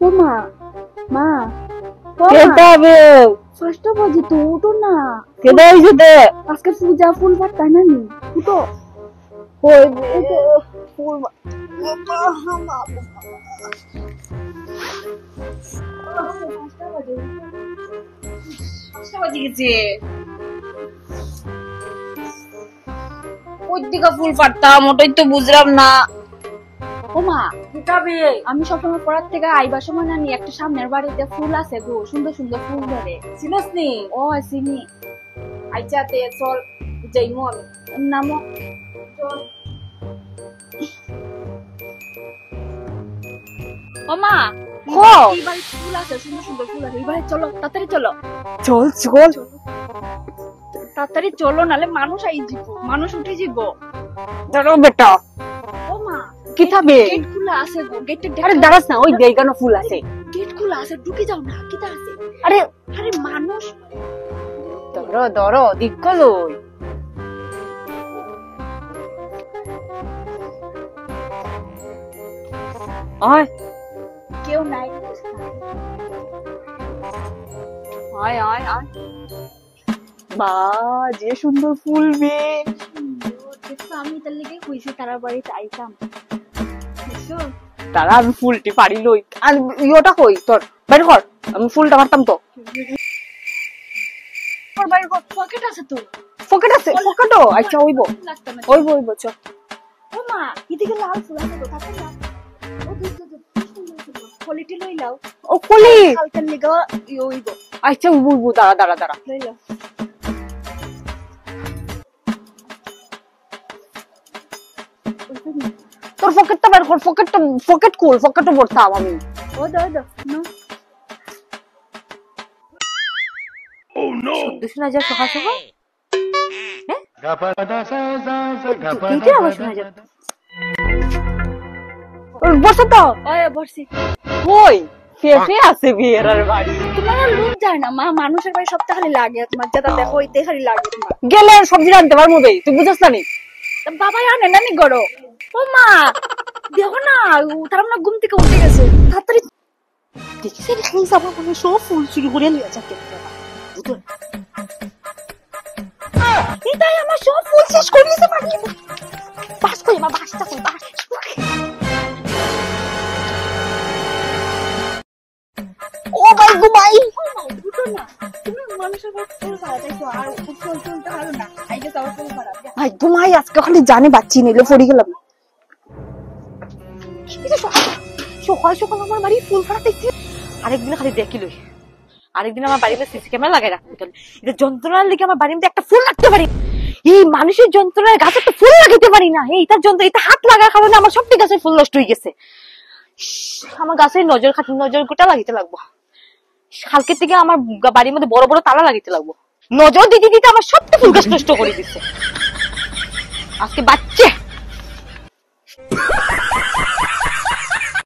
ও মা, মা কেটা বে 5টা বাজে তো, উঠো না। কেটা হইছে আজকে পূজা ফুল পাঠটা না নি, উঠো। কই ফুল ফুল পাড়তাম ওটাই তো বুঝলাম না। ও মা, আমি সবসময় পড়ার থেকে আইবার সময় না নি একটা সামনের বাড়িতে ফুল আছে গো, সুন্দর সুন্দর ফুল ধরে। চিনস নি? ও চিনি। আচ্ছা তে চল যাইমু আমি। নামো। চল। ও মা, ও এই বাড়ি ফুল আছে, সুন্দর সুন্দর ফুল আছে, এইবারে চলো, তাড়াতাড়ি চলো। চল চল তাড়াতাড়ি চলো, নালে মানুষ আই যাব, মানুষ উঠে যাব। ধরো বেটা। ও মা, কি থাকবে? গেট খোলা আছে গো, গেটে আরে দাঁড়াস না, ওই বেগানো ফুল আছে। গেট খোলা আছে, ঢুকে যাও না, কি আছে? আরে আরে মানুষ। ধরো ধরো দিকলই। আয় কেউ নাই। আয় আয় আয়। বা যে সুন্দর ফুল বে। আমি তার লেগে কইছি তারা বাড়িতে আইতাম। তারা আমি ফুলটি পারি লই। আর ইয়োটা কই তোর? বাইর কর, আমি ফুলটা পারতাম তো। বাইরে পকেট আছে তো। পকেট আছে? পকেটও আচ্ছা হইব হইব হইব চল। ও মা, এদিকে লাল ফুল আছে তো, তাতে না। ও কোয়ালিটি লই লাও। ও কলি কালকের লেগে হইব। আচ্ছা হইব হইব, দাঁড়া দাঁড়া দাঁড়া। লই লাও। তোর পকেটটা বের কর, পকেটটা পকেট খুল, পকেটও ভরতাম আমি। ও দাও দাও নো। ও নো, শোনা যায় সকাল সকাল। হ্যাঁ কি আওয়াজ শোনা যায়? বসে তো। ওই বসছি। কই ফেফে আছে বিয়ের বাড়ি? তোমার লোক যায় না মা, মানুষের বাড়ি সপ্তাহ খালি লাগে, তোমার যেটা দেখো ওইতে খালি লাগে তোমার। গেলে সবজি আনতে পারবো বে, তুই বুঝছ না নি? বাবাই আনে নানি গড়ো। ও মা, দেখো না তার না ঘুম থেকে উঠে গেছে, তাড়াতাড়ি দেখি খাই যাবো, মানে সব ফুল চুরি করে নিয়ে যাচ্ছে। এটাই আমার সব ফুল শেষ করে দিতে পারি। বাস কই মা, বাসটা কই, বাস। ও ভাই ঘুমাই। উঠো না, তুমি মানুষের বাড়ি ফুল পাড়াইছো আর ফুল তুলতে পারো না, আইগে যাও ফুল পাড়া। ভাই ঘুমাই, আজকে খালি জানে বাচ্চি নিলে পড়ে গেলাম। সকাল সকাল আমার বাড়ি ফুল ফাটাইছে। আরেকদিন খালি দেখিল, আরেকদিন আমার বাড়িতে সিসি ক্যামেরা লাগাই রাখতে, এটা যন্ত্রণার লিগে আমার বাড়িতে একটা ফুল রাখতে পারি। এই মানুষের যন্ত্রণায় গাছে একটা ফুল লাগাইতে পারি না। এইটার যন্ত্র, এটা হাত লাগার কারণে আমার সবটি গাছের ফুল নষ্ট হয়ে গেছে। আমার গাছের নজর গোটা লাগিতে লাগবো। কালকে থেকে আমার বাড়ির মধ্যে বড় বড় তালা লাগিতে লাগবো। নজর দিতে দিতে আমার সবটা ফুল গাছ নষ্ট করে দিচ্ছে। আজকে বাচ্চা